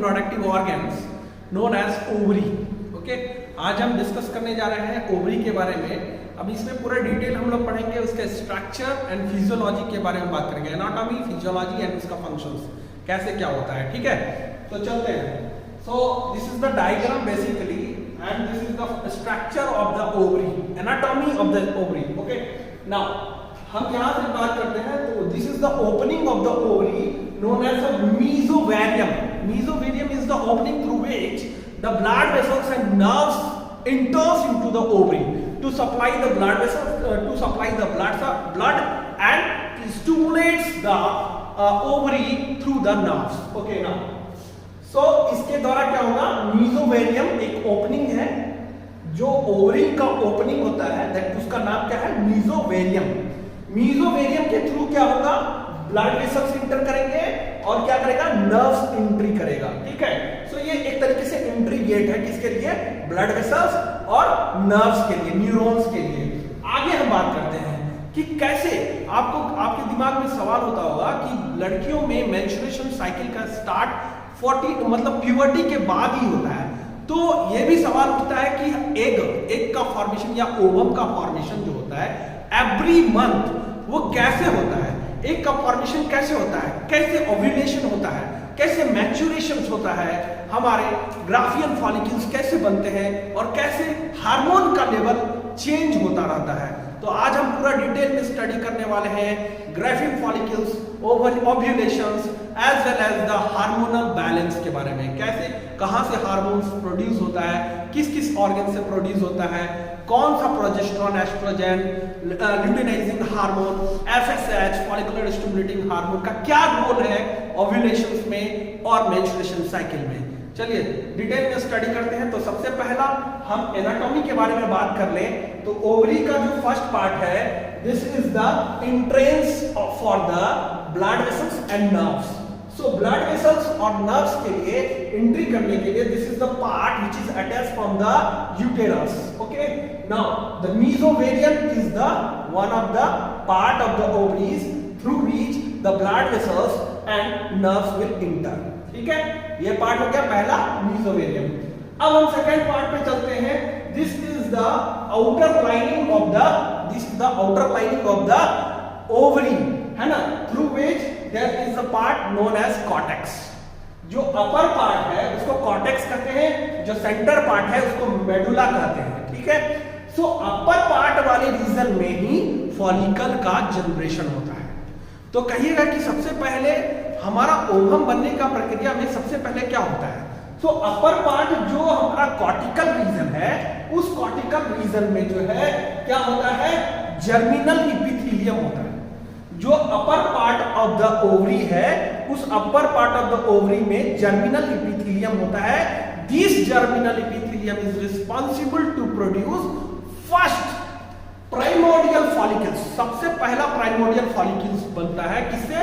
Reproductive organs known as ovary. Okay, आज हम discuss करने जा रहे हैं ओवरी के बारे में। अब इसमें पूरा डिटेल हम लोग पढ़ेंगे, उसके स्ट्रक्चर एंड फिजियोलॉजी के बारे में बात करेंगे, एनाटॉमी, फिजियोलॉजी एंड उसका फंक्शंस कैसे क्या होता है। ठीक है, तो चलते हैं। सो this is the diagram basically and this is the structure of the ovary, anatomy of the ovary. Okay, now हम यहाँ से बात करते हैं, तो this is the opening of the ovary known as a mesothelium. Mesothelium is the opening through which the blood vessels and nerves enters into the ovary to supply the blood vessels, to supply the blood and stimulates the ovary through the nerves. Okay, now so इसके द्वारा क्या होगा, mesothelium एक opening है, जो ovary का opening होता है, दैट उसका नाम क्या है, mesothelium. mesothelium के थ्रू क्या होगा, ब्लड वेसल्स इंटर करेंगे और क्या करेगा, नर्व्स एंट्री करेगा। ठीक है, सो ये एक तरीके से एंट्री गेट है, किसके लिए, ब्लड वेसल्स और नर्व्स के लिए, न्यूरॉन्स के लिए। आगे हम बात करते हैं कि कैसे, आपके दिमाग में सवाल होता होगा कि लड़कियों में मेंस्ट्रुएशन साइकिल का स्टार्ट 40 मतलब प्यूबर्टी के बाद ही होता है, तो ये भी सवाल उठता है कि एग का फॉर्मेशन या ओवम का फॉर्मेशन जो होता है एवरी मंथ वो कैसे होता है, एक का फॉर्मेशन कैसे होता है, कैसे ओव्यूलेशन होता है, कैसे मैच्योरेशन होता है, हमारे ग्राफियन फॉलिकल्स कैसे बनते हैं और कैसे हार्मोन का लेवल चेंज होता रहता है। तो आज हम पूरा डिटेल में स्टडी करने वाले हैं Graafian follicles, ovulations as well as the hormonal balance के बारे में, कैसे कहां से हार्मोन्स प्रोड्यूस होता है, किस किस ऑर्गन से प्रोड्यूस होता है, कौन सा progesterone, estrogen, luteinizing hormone, FSH, follicular stimulating hormone का क्या रोल है ओव्यूलेशंस में और मेंस्ट्रुएशन साइकिल में। चलिए डिटेल में स्टडी करते हैं। तो सबसे पहला हम एनाटॉमी के बारे में बात कर लें, तो ओवरी का जो फर्स्ट पार्ट है, this is the entrance for the blood vessels and nerves. So blood vessels और नर्व्स के लिए एंट्री करने के लिए this is the part which is attached from the uterus. Okay, now the mesothelium is the one of the part of the ovaries through which the blood vessels and nerves will enter. ठीक है, ये part हो गया पहला, mesothelium। अब हम second part पे चलते हैं। This is the outer lining of the ovary, है ना, through which there is a part known as cortex. जो अपर पार्ट है उसको कॉर्टेक्स कहते हैं, जो सेंटर पार्ट है उसको मेडुला कहते हैं। ठीक है, सो अपर पार्ट वाले रीजन में ही फॉलिकल का जनरेशन होता है। तो कहिएगा कि सबसे पहले हमारा ओवम बनने का प्रक्रिया में सबसे पहले क्या होता है, सो अपर पार्ट जो हमारा कॉर्टिकल रीजन है, उस कॉर्टिकल रीजन में जो है क्या होता है, जर्मिनल एपिथेलियम होता है। जो upper part of the ovary है, उस upper part of the ovary में जर्मिनल एपिथेलियम होता है। This germinal epithelium is responsible to produce first primordial follicles. सबसे पहला प्राइमोर्डियल फॉलिकल्स बनता है किससे,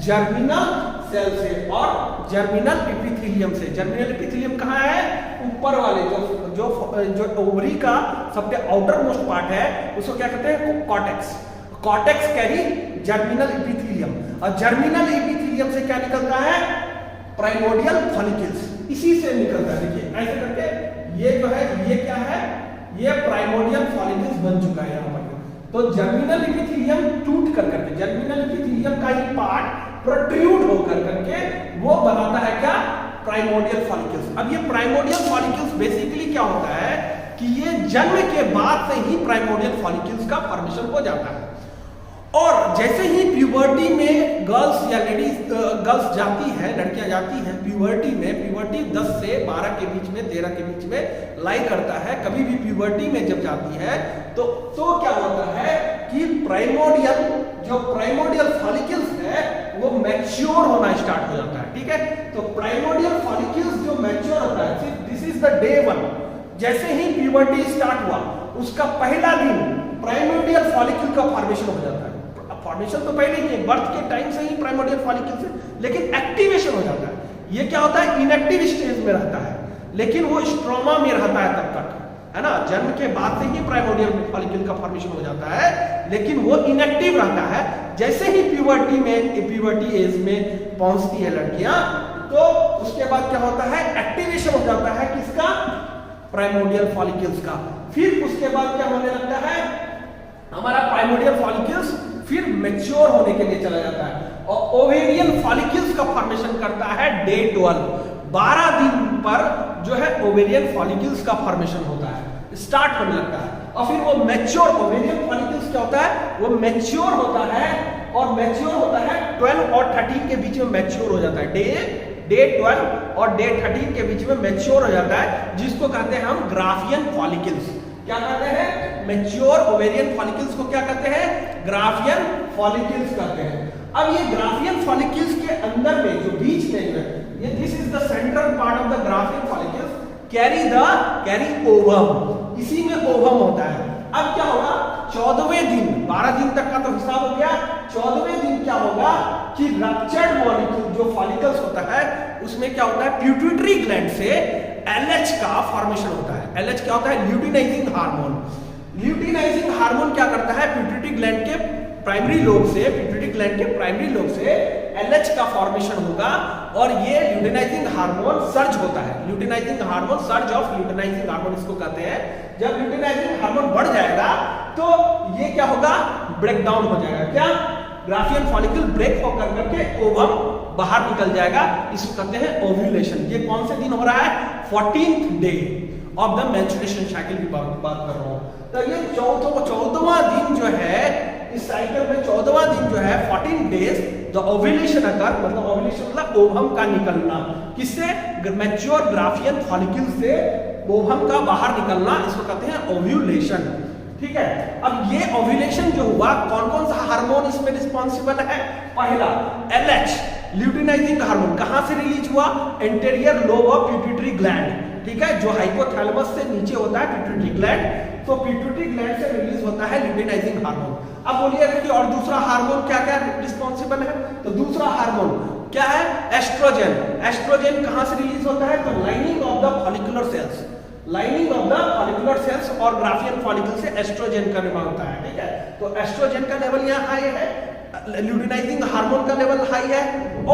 जर्मिनल सेल से और जर्मिनल एपिथेलियम से। जर्मिनल एपिथेलियम कहाँ है, ऊपर वाले जो ओवरी का सबसे आउटर मोस्ट पार्ट है, उसको क्या कहते हैं, cortex. Cortex carry germinal epithelium, और जर्मिनल एपिथेलियम से क्या निकलता है, प्राइमोर्डियल फॉलिकल्स। इसी से निकलता है, देखिए ऐसे करके ये जो है, ये क्या है, ये प्राइमोर्डियल फॉलिकल्स बन चुका है यहाँ पर। तो जर्मिनल एपिथेलियम टूट कर करके, जर्मिनल एपिथेलियम का ही पार्ट प्रोट्रूड होकर करके वो बनाता है क्या, प्राइमोर्डियल फॉलिकल्स। अब ये प्राइमोर्डियल फॉलिकल्स बेसिकली क्या होता है कि ये जन्म के बाद से ही प्राइमोर्डियल फॉलिकल्स का फॉर्मेशन हो जाता है, और जैसे ही प्यूबर्टी में गर्ल्स या लेडीज गर्ल्स जाती है, लड़कियां जाती हैं प्यूबर्टी में, प्यूबर्टी 10 से 12 के बीच में, 13 के बीच में लाई करता है। कभी भी प्यूबर्टी में जब जाती है तो क्या होता है कि प्राइमोर्डियल फॉलिकल्स है वो मैच्योर होना स्टार्ट हो जाता है। ठीक है, तो प्राइमोर्डियल फॉलिकल्स जो मैच्योर होता है, दिस इज द डे 1। जैसे ही प्यूबर्टी स्टार्ट हुआ उसका पहला दिन प्राइमोर्डियल फॉलिकल का फॉर्मेशन हो जाता है। फॉर्मेशन तो पहले ही है, बर्थ के टाइम से ही प्राइमोर्डियल फॉलिकल से, लेकिन एक्टिवेशन हो जाता है। ये क्या होता है, इनएक्टिव स्टेज में रहता है, लेकिन वो स्ट्रोमा में रहता है तब तक, है ना। जन्म के बाद से ही प्राइमोर्डियल फॉलिकल का फॉर्मेशन हो जाता है, लेकिन वो इनएक्टिव रहता है। जैसे ही प्यूबर्टी एज में पहुंचती है लड़कियां, तो उसके उसके बाद क्या होता है, एक्टिवेशन हो जाता है किसका, प्राइमोडियल फॉलिकल्स का। फिर उसके बाद क्या होने लगता है, हमारा प्राइमोडियल फॉलिकल्स फिर मैच्योर होने के लिए चला जाता है और ओवेरियन फॉलिकल्स का फॉर्मेशन करता है डे 12। 12 दिन पर जो है ओवेरियन फॉलिकल्स का फॉर्मेशन होता है, स्टार्ट होने लगता है और फिर वो मैच्योर, ओवेरियन फॉलिकल्स क्या होता है, वो मैच्योर होता है और मैच्योर होता है 12 और 13 के बीच में मैच्योर हो जाता है। डे 12 और डे 13 के बीच में मैच्योर हो जाता है, जिसको कहते हैं हम ग्राफियन फॉलिकल्स। क्या कहते हैं, मैच्योर ओवेरियन फॉलिकल्स को क्या कहते हैं, ग्राफियन फॉलिकल्स कहते हैं। अब ये ग्राफियन फॉलिकल्स के अंदर में जो बीच में जो है, ये this is the central part of the Graafian follicles carry ovum, इसी में ओवम होता है। अब क्या होगा, 14वें दिन, 12 दिन तक का तो हिसाब हो गया, 14वें दिन क्या होगा कि रप्चर्ड मॉलिक्यूल जो फॉलिकल्स होता है उसमें क्या होता है, पिट्यूटरी ग्लैंड से LH का फॉर्मेशन होता है। LH क्या होता है, ल्यूटिनाइजिंग हार्मोन। ल्यूटिनाइजिंग हार्मोन क्या करता है, पिट्यूटरी ग्लैंड के प्राइमरी लोब से, पिट्यूटरी ग्लैंड के प्राइमरी लोब से LH का फॉर्मेशन होगा और ये ल्यूटिनाइजिंग हार्मोन सर्ज होता है। Luteinizing hormone, surge of luteinizing hormone इसको कहते हैं। जब ल्यूटिनाइजिंग हार्मोन बढ़ जाएगा तो ये क्या होगा, ब्रेक डाउन हो जाएगा। क्या, ग्राफियन फॉलिकल ब्रेक होकर करके ओवम बाहर निकल जाएगा, इसको कहते हैं ओव्यूलेशन। ये कौन से दिन हो रहा है, 14th day of the menstruation cycle की बात कर रहा हूं। तो ये 14वां दिन जो है इस साइकिल में, 14वां दिन जो है 14 डेज द ओव्यूलेशन अकर, मतलब ओव्यूलेशन मतलब ओवम का निकलना, किससे, मैच्योर ग्राफियन फॉलिकल से ओवम का बाहर निकलना, इसको कहते हैं ओव्यूलेशन। ठीक है, अब ये ओव्यूलेशन जो हुआ, कौन कौन सा हार्मोन इसमें रिस्पॉन्सिबल है, पहला LH ल्यूटिनाइजिंग हार्मोन कहां से रिलीज हुआ, anterior lobe of pituitary gland. ठीक है, जो हाइपोथैलेमस से नीचे होता है पिट्यूटरी ग्लैंड, तो पिट्यूटरी ग्लैंड से रिलीज होता है ल्यूटिनाइजिंग हार्मोन। अब बोलिएगा कि और दूसरा हार्मोन क्या क्या रिस्पॉन्सिबल है, तो दूसरा हार्मोन क्या है, एस्ट्रोजन। एस्ट्रोजन कहां से रिलीज होता है, तो lining of the follicular cells, lining of the follicular cells और ग्राफियन फॉलिकल से एस्ट्रोजन का निर्माण होता है। ठीक है, तो एस्ट्रोजन का लेवल यहाँ हाई है, ल्यूटिनाइजिंग हार्मोन का लेवल हाई है,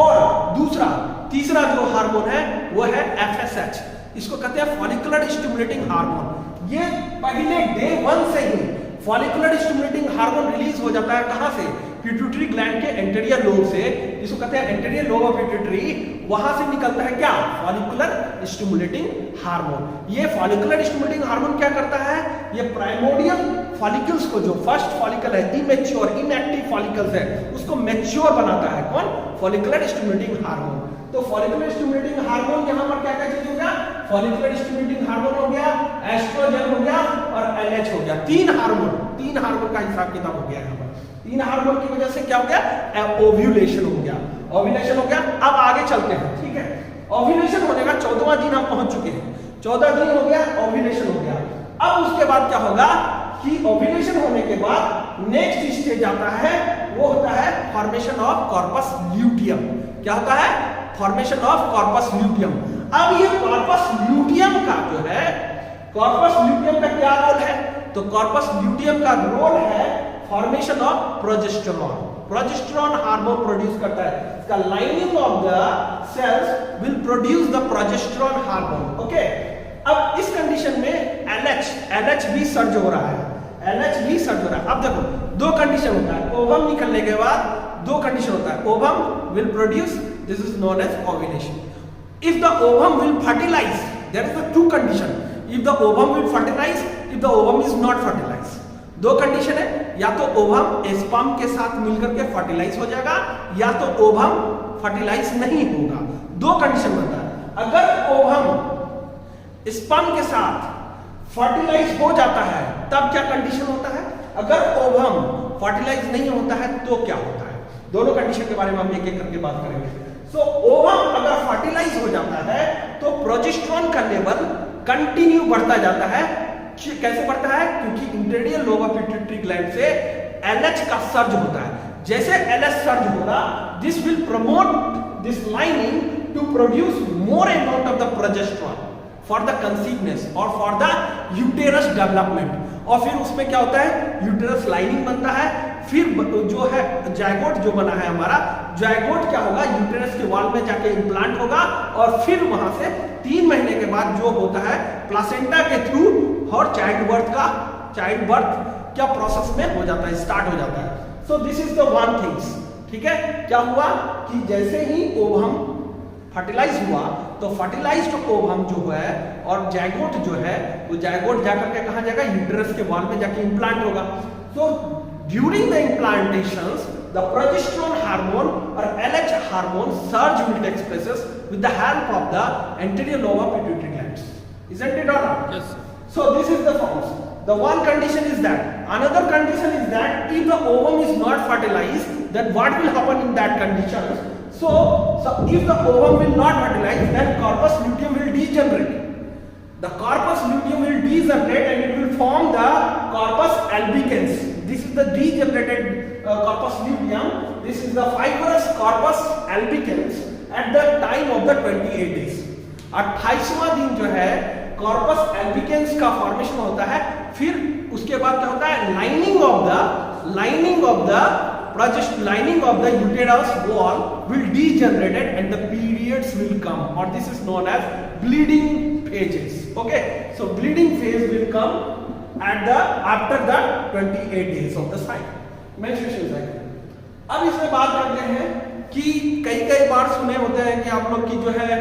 और दूसरा तीसरा जो हार्मोन है वो है FSH, इसको कहते हैं फॉलिकुलर स्टिमुलेटिंग हार्मोन। ये पहले डे 1 से ही फॉलिकुलर स्टिमुलेटिंग हार्मोन रिलीज हो जाता है, कहां से, पिट्यूटरी ग्लैंड के एंटीरियर लोब से, जिसको कहते हैं एंटीरियर लोब ऑफ पिट्यूटरी, वहां से निकलता है क्या, फॉलिकुलर स्टिमुलेटिंग हार्मोन। ये फॉलिकुलर स्टिमुलेटिंग हार्मोन क्या करता है, ये प्राइमोडियल फॉलिकल्स को, जो फर्स्ट फॉलिकल है, इमेच्योर इनएक्टिव फॉलिकल्स है, उसको मैच्योर बनाता है कौन, फॉलिकुलर स्टिमुलेटिंग हार्मोन। तो फॉलिकुलर स्टिमुलेटिंग हार्मोन यहां पर क्या क्या चीज हो गया, फॉलिकुलर स्टिमुलेटिंग हार्मोन हो गया, एस्ट्रोजन हो गया और LH हो गया। तीन हार्मोन का हिसाब किताब हो गया यहां पर। 3 हार्मोन की वजह से क्या हो गया, ओव्यूलेशन हो गया, ओव्यूलेशन हो गया। अब आगे चलते हैं। ठीक है, ओव्यूलेशन होने का 14वां दिन हम पहुंच चुके हैं, 14 दिन हो गया, ओव्यूलेशन हो गया। अब उसके बाद क्या होगा कि ओव्यूलेशन होने के बाद नेक्स्ट स्टेज आता है, वो होता है फॉर्मेशन ऑफ कॉर्पस ल्यूटियम। क्या होता है, फॉर्मेशन ऑफ कॉर्पस ल्यूटियम। अब ये कॉर्पस ल्यूटियम का जो है, कॉर्पस ल्यूटियम का क्या रोल है, तो कॉर्पस ल्यूटियम का रोल है formation of progesterone. Progesterone hormone produce करता है, इसका lining of the cells will produce the progesterone hormone. Okay, अब इस कंडीशन में LH भी सर्ज हो रहा है, LH भी सर्ज हो रहा है। अब देखो दो कंडीशन होता है, ओवम निकलने के बाद दो कंडीशन होता है, ovum will produce, this is known as ovulation. If the ovum will fertilize, there is the two condition, if the ovum will fertilize, if the ovum is not fertilize. दो condition है, या तो ovum sperm के साथ मिलकर के fertilise हो जाएगा, या तो ओवम फर्टिलाइज नहीं होगा। दो कंडीशन बनता है। अगर ओवम स्पर्म के साथ फर्टिलाइज हो जाता है तब क्या कंडीशन होता है, अगर ओवम फर्टिलाइज नहीं होता है तो क्या होता है। दोनों कंडीशन के बारे में हम एक एक करके बात करेंगे। सो ओवम अगर फर्टिलाइज हो जाता है तो प्रोजेस्टेरॉन का लेवल कंटिन्यू बढ़ता जाता है। कैसे बढ़ता है, क्योंकि interior lobe of pituitary gland से LH का सर्ज होता है। जैसे LH सर्ज होगा, this will promote this lining to produce more amount of the progesterone for the conceiveness और फॉर द यूटेरस डेवलपमेंट। और फिर उसमें क्या होता है, यूटेरस लाइनिंग बनता है, फिर जो है जायगोट जो बना है हमारा, जायगोट क्या होगा, यूटेरस के वॉल में जाके इम्प्लांट होगा और फिर वहां से 3 महीने के बाद जो होता है प्लासेंटा के थ्रू और चाइल्ड बर्थ क्या प्रोसेस में हो जाता है, स्टार्ट हो जाता है। सो this is the one things, ठीक है। क्या हुआ कि जैसे ही ओवम फर्टिलाइज हुआ तो फर्टिलाइज्ड ओवम जो है और जायगोट जो है वो जायगोट जाकर के कहां जाएगा, यूटेरस के वॉल में जाके इम्प्लांट होगा। So during the implantations the progesterone hormone or LH hormone surge will take place with the help of the anterior lobe of pituitary glands. Isn't it or not? Yes, sir. So this is the forms. The one condition is that. Another condition is that if the ovum is not fertilized, then what will happen in that condition? So if the ovum will not fertilize, then corpus luteum will degenerate. The corpus luteum will degenerate and it will form the corpus albicans. This is the degenerated corpus luteum. This is the fibrous corpus albicans at the time of the 28 days. 28वां दिन जो है corpus albicans का formation होता है। फिर उसके बाद क्या होता है, lining of the uterus wall will degenerated and the periods will come, or this is known as bleeding phases. Okay, so bleeding phase will come after the 28 days of the cycle, menstruation cycle. अब इसमें बात करते हैं कि कई बार सुने होते हैं कि आप लोग की जो है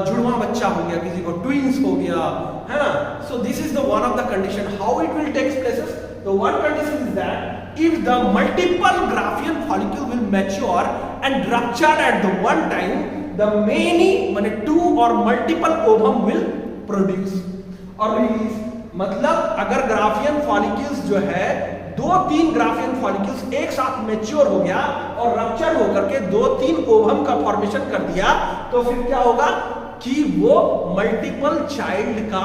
जुड़वा बच्चा हो गया, किसी को ट्विंस हो गया, है ना। So this is the one of the condition how it will takes places. The one condition is that if the multiple Graafian follicle will mature and rupture at the one time, the many माने 2 और multiple ovum will produce और release. मतलब अगर Graafian follicles जो है 2-3 Graafian follicles एक साथ mature हो गया और रप्चर होकर के 2-3 ओवम का फॉर्मेशन कर दिया, तो फिर क्या होगा कि वो मल्टीपल चाइल्ड का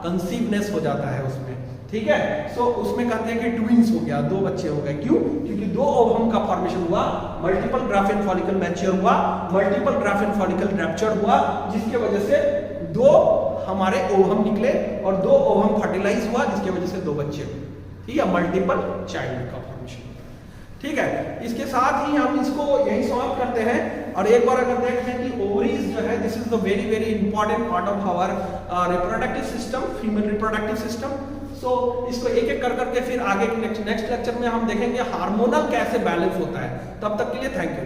कंसीवनेस हो जाता है उसमें, ठीक है। सो उसमें कहते हैं कि ट्विंस हो गया, 2 बच्चे हो गए। क्यों? क्योंकि 2 ओवम का फॉर्मेशन हुआ, मल्टीपल ग्राफियन फॉलिकल मैच्योर हुआ, मल्टीपल ग्राफियन फॉलिकल रप्चर हुआ, जिसके वजह से 2 हमारे ओवम निकले और 2 ओवम फर्टिलाइज हुआ, जिसके वजह से 2 बच्चे हुए, ठीक है, मल्टीपल चाइल्ड का फॉर्मेशन, ठीक है। इसके साथ ही हम इसको यही समाप्त करते हैं और एक बार अगर देखते हैं कि ओवरीज जो है this is the very important part of our reproductive system, female reproductive system. So इसको एक एक कर करके फिर आगे के नेक्स्ट लेक्चर में हम देखेंगे हार्मोनल कैसे बैलेंस होता है। तब तक के लिए थैंक यू।